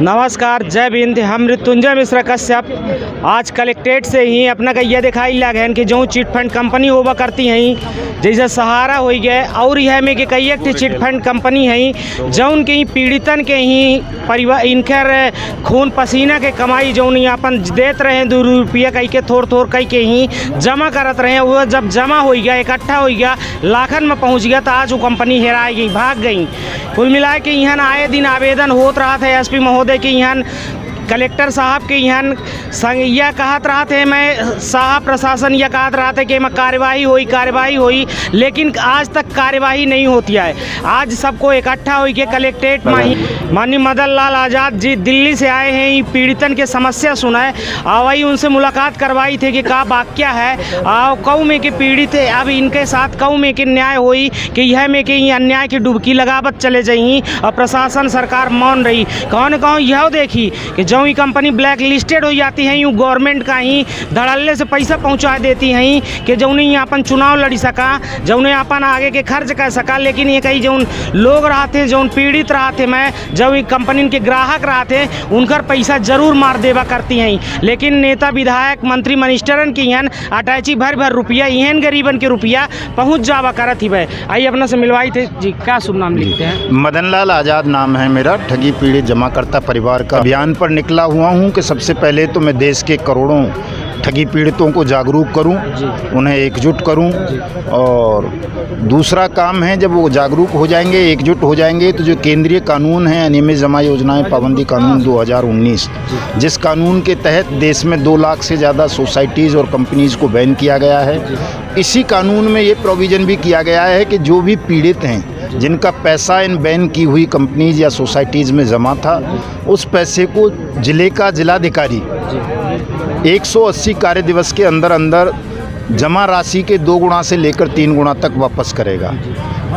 नमस्कार, जय हिंद। हम मृत्युंजय मिश्रा कश्यप आज कलेक्ट्रेट से ही अपना का यह दिखाई लग है कि जो चिट फंड कंपनी होगा करती हैं, जैसे सहारा हो गए और यह में कि कई एक चिट फंड कंपनी है जौन के पीड़ितन के ही परिवार इनकर खून पसीना के कमाई जौन अपन देते रहे 2 रुपया कई के थोड़ थोड़ कई के ही जमा करत रहे। वो जब जमा हो गया, इकट्ठा हो गया, लाखन में पहुँच गया तो आज वो कंपनी हेराई गई, भाग गई। कुल मिला के यहाँ आए दिन आवेदन होत रहा था एसपी महोदय के यहाँ, कलेक्टर साहब के यहाँ यह कहत रहा थे, मैं साहब प्रशासन यह कहत रहा था कि मैं कार्यवाही हुई, लेकिन आज तक कार्यवाही नहीं होती है। आज सबको इकट्ठा हो के कलेक्ट्रेट में ही माननीय मदन लाल आज़ाद जी दिल्ली से आए हैं, पीड़ितन के समस्या सुनाए और वही उनसे मुलाकात करवाई थे कि का वाक्य है और कऊ में के पीड़ित अब इनके साथ कऊ में के न्याय हुई कि यह में के अन्याय की डुबकी लगावत चले जाई और प्रशासन सरकार मान रही। कौन यह देखी कि जो ही कंपनी ब्लैक लिस्टेड हो जाती है, यूँ गवर्नमेंट का ही धड़ल्ले से पैसा पहुंचा देती हैं कि जौन ही अपन चुनाव लड़ी सका, जौन अपन आगे के खर्च कर सका। लेकिन ये कई जौन लोग रहते, जौन पीड़ित रहते, मैं जब कंपनी के ग्राहक रहते उनकर पैसा जरूर मार देवा करती हैं। लेकिन नेता विधायक मंत्री मिनिस्टरन की यहाँ अटैची भर रुपया इहन गरीबन के रुपया पहुँच जावा करत ही भाई। आइए अपना से मिलवाई थे जी, क्या शुभ नाम लिखते हैं? मदन लाल आज़ाद नाम है मेरा। ठगी पीड़ित जमाकर्ता परिवार का अभियान पर निकला हुआ हूँ कि सबसे पहले तो मैं देश के करोड़ों ठगी पीड़ितों को जागरूक करूं, उन्हें एकजुट करूं। और दूसरा काम है, जब वो जागरूक हो जाएंगे, एकजुट हो जाएंगे, तो जो केंद्रीय कानून है अनियमित जमा योजनाएं पाबंदी कानून 2019, जिस कानून के तहत देश में 2 लाख से ज़्यादा सोसाइटीज़ और कंपनीज़ को बैन किया गया है, इसी कानून में ये प्रोविज़न भी किया गया है कि जो भी पीड़ित हैं जिनका पैसा इन बैन की हुई कंपनीज़ या सोसाइटीज़ में जमा था, उस पैसे को जिले का जिलाधिकारी 180 कार्य दिवस के अंदर जमा राशि के 2 गुना से लेकर 3 गुना तक वापस करेगा।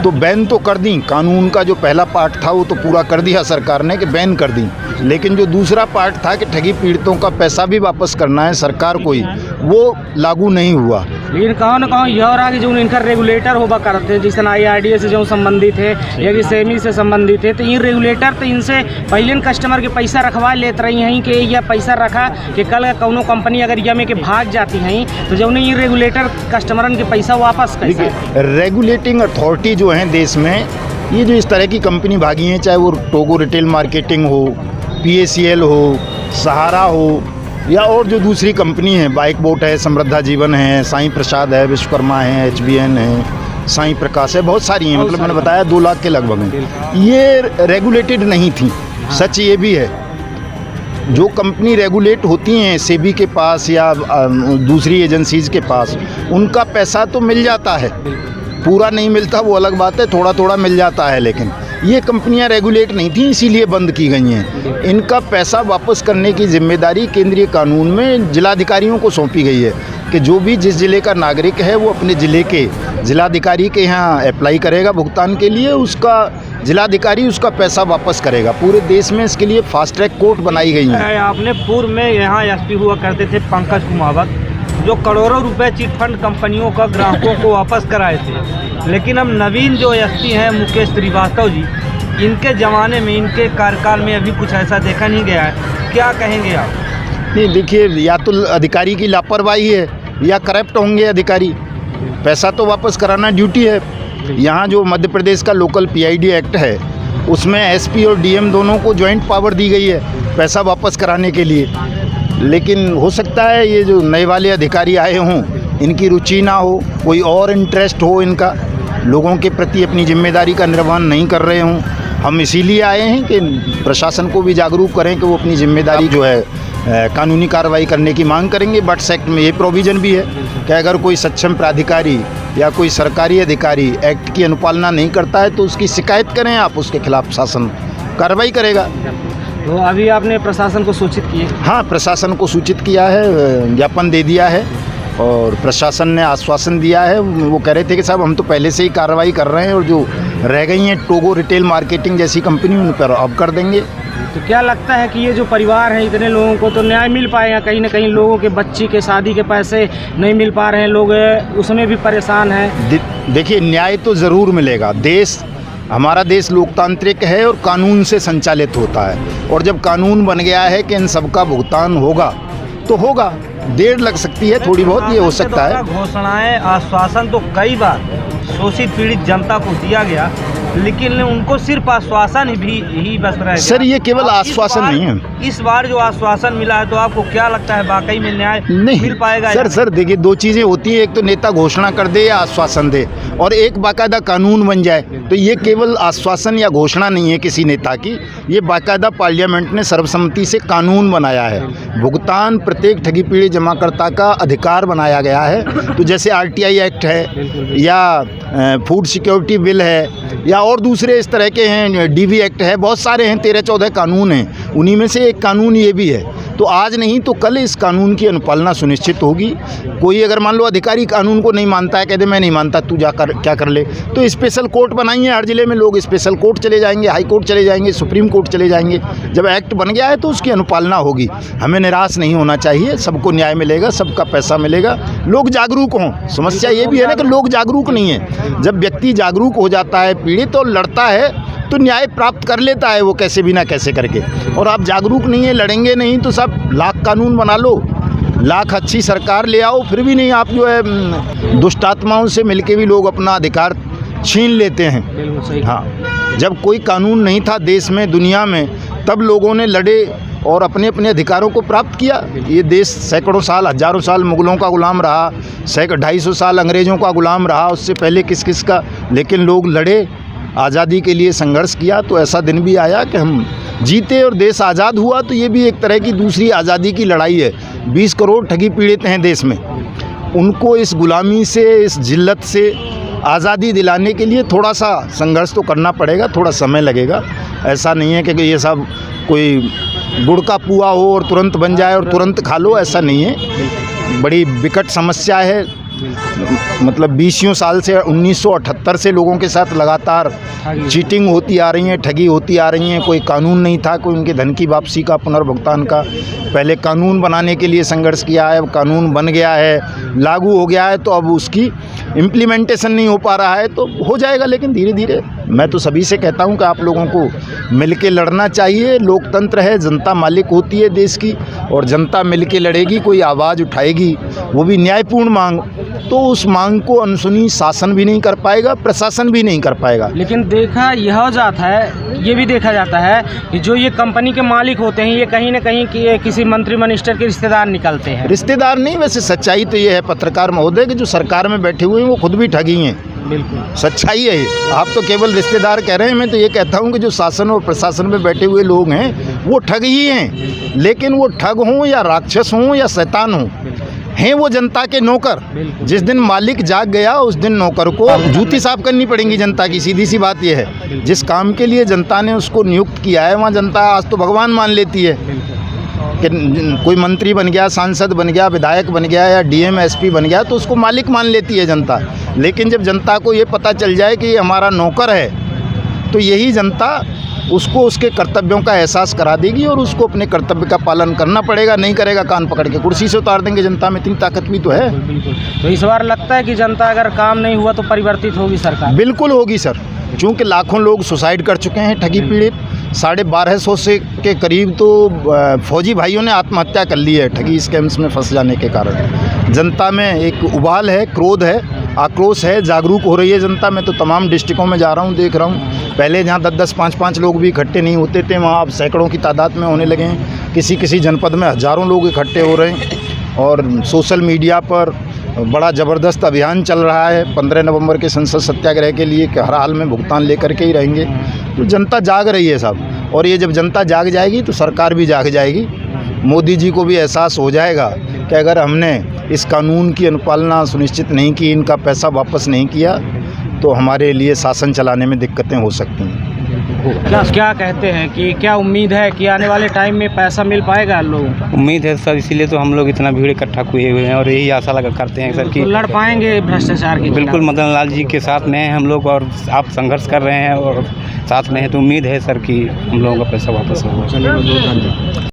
तो बैन तो कर दी, कानून का जो पहला पार्ट था वो तो पूरा कर दिया सरकार ने कि बैन कर दी, लेकिन जो दूसरा पार्ट था कि ठगी पीड़ितों का पैसा भी वापस करना है सरकार को ही, वो लागू नहीं हुआ। लेकिन कहो न कहो यह रहा कि जो इनका रेगुलेटर होगा करते, जिस IRDA से जो संबंधित है या कि सेमी से संबंधित है, तो ये रेगुलेटर तो इनसे पहले कस्टमर के पैसा रखवा लेते रही हैं कि यह पैसा रखा कि कल कौनो कंपनी अगर यह में के भाग जाती हैं तो जो नहीं ये रेगुलेटर कस्टमरन के पैसा वापस कर। रेगुलेटिंग अथॉरिटी जो है देश में, ये जो इस तरह की कंपनी भागी हैं, चाहे वो टोगो रिटेल मार्केटिंग हो, PACL हो, सहारा हो, या और जो दूसरी कंपनी है, बाइक बोट है, समृद्धा जीवन है, साईं प्रसाद है, विश्वकर्मा है, HBN है, साईं प्रकाश है, बहुत सारी हैं, मतलब मैंने बताया 2 लाख के लगभग हैं। ये रेगुलेटेड नहीं थी। सच ये भी है, जो कंपनी रेगुलेट होती हैं सेबी के पास या दूसरी एजेंसीज़ के पास, उनका पैसा तो मिल जाता है, पूरा नहीं मिलता वो अलग बात है, थोड़ा थोड़ा मिल जाता है। लेकिन ये कंपनियां रेगुलेट नहीं थी, इसीलिए बंद की गई हैं। इनका पैसा वापस करने की जिम्मेदारी केंद्रीय कानून में जिलाधिकारियों को सौंपी गई है कि जो भी जिस ज़िले का नागरिक है वो अपने ज़िले के जिलाधिकारी के यहाँ अप्लाई करेगा भुगतान के लिए, उसका जिलाधिकारी उसका पैसा वापस करेगा। पूरे देश में इसके लिए फास्ट ट्रैक कोर्ट बनाई गई हैं। आपने पूर्व में यहाँ SP हुआ करते थे पंकज कुमावत, जो करोड़ों रुपए चिट फंड कंपनियों का ग्राहकों को वापस कराए थे, लेकिन अब नवीन जो SP हैं मुकेश श्रीवास्तव जी, इनके ज़माने में, इनके कार्यकाल में अभी कुछ ऐसा देखा नहीं गया है। क्या कहेंगे आप? नहीं, देखिए, या तो अधिकारी की लापरवाही है या करप्ट होंगे अधिकारी। पैसा तो वापस कराना ड्यूटी है। यहाँ जो मध्य प्रदेश का लोकल PID एक्ट है, उसमें SP और DM दोनों को जॉइंट पावर दी गई है पैसा वापस कराने के लिए। लेकिन हो सकता है ये जो नए वाले अधिकारी आए हों, इनकी रुचि ना हो, कोई और इंटरेस्ट हो इनका, लोगों के प्रति अपनी जिम्मेदारी का निर्वहन नहीं कर रहे हों। हम इसीलिए आए हैं कि प्रशासन को भी जागरूक करें कि वो अपनी जिम्मेदारी जो है कानूनी कार्रवाई करने की मांग करेंगे। बट एक्ट में ये प्रोविज़न भी है कि अगर कोई सक्षम प्राधिकारी या कोई सरकारी अधिकारी एक्ट की अनुपालना नहीं करता है तो उसकी शिकायत करें आप, उसके खिलाफ शासन कार्रवाई करेगा। तो अभी आपने प्रशासन को सूचित किए? हाँ, प्रशासन को सूचित किया है, ज्ञापन दे दिया है और प्रशासन ने आश्वासन दिया है। वो कह रहे थे कि साहब हम तो पहले से ही कार्रवाई कर रहे हैं और जो रह गई हैं टोगो रिटेल मार्केटिंग जैसी कंपनी, उन पर अब कर देंगे। तो क्या लगता है कि ये जो परिवार है, इतने लोगों को तो न्याय मिल पाएगा? कहीं ना कहीं लोगों के बच्ची के शादी के पैसे नहीं मिल पा रहे हैं, लोग उसमें भी परेशान हैं। देखिए, न्याय तो ज़रूर मिलेगा। देश हमारा देश लोकतांत्रिक है और कानून से संचालित होता है, और जब कानून बन गया है कि इन सबका भुगतान होगा तो होगा। देर लग सकती है थोड़ी बहुत, ये हो सकता है। घोषणाएं, आश्वासन तो कई बार शोषित पीड़ित जनता को दिया गया, लेकिन उनको सिर्फ आश्वासन ही बस रह गया। सर, ये केवल आश्वासन नहीं है। इस बार जो आश्वासन मिला है, तो आपको क्या लगता है वाकई में न्याय नहीं मिल पाएगा? सर देखिए, दो चीज़ें होती हैं, एक तो नेता घोषणा कर दे या आश्वासन दे, और एक बाकायदा कानून बन जाए। तो ये केवल आश्वासन या घोषणा नहीं है किसी नेता की, ये बाकायदा पार्लियामेंट ने सर्वसम्मति से कानून बनाया है। भुगतान प्रत्येक ठगी पीड़ित जमाकर्ता का अधिकार बनाया गया है। तो जैसे RTI एक्ट है, या फूड सिक्योरिटी बिल है, या और दूसरे इस तरह के हैं, DV एक्ट है, बहुत सारे हैं, 13-14 कानून हैं। उन्हीं में से एक कानून ये भी है। तो आज नहीं तो कल इस कानून की अनुपालना सुनिश्चित होगी। कोई अगर मान लो अधिकारी कानून को नहीं मानता है, कहते मैं नहीं मानता, तू जाकर क्या कर ले, तो स्पेशल कोर्ट बनाइए। हर जिले में लोग स्पेशल कोर्ट चले जाएंगे, हाई कोर्ट चले जाएंगे, सुप्रीम कोर्ट चले जाएंगे। जब एक्ट बन गया है तो उसकी अनुपालना होगी। हमें निराश नहीं होना चाहिए, सबको न्याय मिलेगा, सबका पैसा मिलेगा। लोग जागरूक हों। समस्या ये भी है ना कि लोग जागरूक नहीं है। जब व्यक्ति जागरूक हो जाता है, पीड़ित, और लड़ता है, तो न्याय प्राप्त कर लेता है वो कैसे भी ना कैसे करके। और आप जागरूक नहीं है, लड़ेंगे नहीं, तो सब लाख कानून बना लो, लाख अच्छी सरकार ले आओ, फिर भी नहीं, आप जो है दुष्टात्माओं से मिलके भी लोग अपना अधिकार छीन लेते हैं। हाँ, जब कोई कानून नहीं था देश में, दुनिया में, तब लोगों ने लड़े और अपने अपने अधिकारों को प्राप्त किया। ये देश सैकड़ों साल, हजारों साल मुग़लों का गुलाम रहा, 250 साल अंग्रेज़ों का गुलाम रहा, उससे पहले किस किस का, लेकिन लोग लड़े, आज़ादी के लिए संघर्ष किया। तो ऐसा दिन भी आया कि हम जीते और देश आज़ाद हुआ। तो ये भी एक तरह की दूसरी आज़ादी की लड़ाई है। 20 करोड़ ठगी पीड़ित हैं देश में, उनको इस गुलामी से, इस जिल्लत से आज़ादी दिलाने के लिए थोड़ा सा संघर्ष तो करना पड़ेगा, थोड़ा समय लगेगा। ऐसा नहीं है कि ये सब कोई गुड़ का पुआ हो और तुरंत बन जाए और तुरंत खा लो, ऐसा नहीं है। बड़ी विकट समस्या है। मतलब 20 साल से, 1978 से लोगों के साथ लगातार चीटिंग होती आ रही है, ठगी होती आ रही है। कोई कानून नहीं था, कोई उनके धन की वापसी का, पुनर्भुगतान का। पहले कानून बनाने के लिए संघर्ष किया है, अब कानून बन गया है, लागू हो गया है, तो अब उसकी इम्प्लीमेंटेशन नहीं हो पा रहा है। तो हो जाएगा, लेकिन धीरे धीरे। मैं तो सभी से कहता हूं कि आप लोगों को मिल के लड़ना चाहिए। लोकतंत्र है, जनता मालिक होती है देश की, और जनता मिल के लड़ेगी, कोई आवाज़ उठाएगी, वो भी न्यायपूर्ण मांग, तो उस मांग को अनसुनी शासन भी नहीं कर पाएगा, प्रशासन भी नहीं कर पाएगा। लेकिन देखा यह जाता है, ये भी देखा जाता है कि जो ये कंपनी के मालिक होते हैं, ये कहीं ना कहीं किसी मंत्री मिनिस्टर के रिश्तेदार निकलते हैं। रिश्तेदार नहीं, वैसे सच्चाई तो ये है पत्रकार महोदय कि जो सरकार में बैठे हुए हैं वो खुद भी ठगी हैं। बिल्कुल सच्चाई है ये। आप तो केवल रिश्तेदार कह रहे हैं, मैं तो ये कहता हूँ कि जो शासन और प्रशासन में बैठे हुए लोग हैं वो ठग ही हैं। लेकिन वो ठग हों या राक्षस हों या शैतान हों, हैं वो जनता के नौकर। जिस दिन मालिक जाग गया, उस दिन नौकर को जूती साफ करनी पड़ेगी जनता की। सीधी सी बात यह है, जिस काम के लिए जनता ने उसको नियुक्त किया है, वहाँ जनता आज तो भगवान मान लेती है कि कोई मंत्री बन गया, सांसद बन गया, विधायक बन गया, या DM SP बन गया, तो उसको मालिक मान लेती है जनता। लेकिन जब जनता को ये पता चल जाए कि ये हमारा नौकर है, तो यही जनता उसको उसके कर्तव्यों का एहसास करा देगी, और उसको अपने कर्तव्य का पालन करना पड़ेगा। नहीं करेगा, कान पकड़ के कुर्सी से उतार देंगे। जनता में इतनी ताकत भी तो है। तो इस बार लगता है कि जनता अगर काम नहीं हुआ तो परिवर्तित होगी सरकार। बिल्कुल होगी सर, क्योंकि लाखों लोग सुसाइड कर चुके हैं ठगी पीड़ित। 1250 से के करीब तो फौजी भाइयों ने आत्महत्या कर ली है ठगी स्कैम्स में फंस जाने के कारण। जनता में एक उबाल है, क्रोध है, आक्रोश है, जागरूक हो रही है जनता। मैं तो तमाम डिस्ट्रिक्टों में जा रहा हूँ, देख रहा हूँ। पहले जहाँ 10-10, 5-5 लोग भी इकट्ठे नहीं होते थे, वहाँ अब सैकड़ों की तादाद में होने लगे हैं। किसी किसी जनपद में हज़ारों लोग इकट्ठे हो रहे हैं, और सोशल मीडिया पर बड़ा ज़बरदस्त अभियान चल रहा है 15 नवंबर के संसद सत्याग्रह के लिए कि हर हाल में भुगतान लेकर के ही रहेंगे। तो जनता जाग रही है साहब, और ये जब जनता जाग जाएगी तो सरकार भी जाग जाएगी। मोदी जी को भी एहसास हो जाएगा कि अगर हमने इस कानून की अनुपालना सुनिश्चित नहीं की, इनका पैसा वापस नहीं किया, तो हमारे लिए शासन चलाने में दिक्कतें हो सकती हैं। क्या कहते हैं कि क्या उम्मीद है कि आने वाले टाइम में पैसा मिल पाएगा लोगों को? उम्मीद है सर, इसीलिए तो हम लोग इतना भीड़ इकट्ठा किए हुए हैं, और यही आशा लगा करते हैं सर कि तो लड़ पाएंगे भ्रष्टाचार के। बिल्कुल, मदन लाल जी के साथ में हैं हम लोग, और आप संघर्ष कर रहे हैं और साथ में हैं, तो उम्मीद है सर कि हम लोगों का पैसा वापस होगा। चलिए, बहुत धन्यवाद।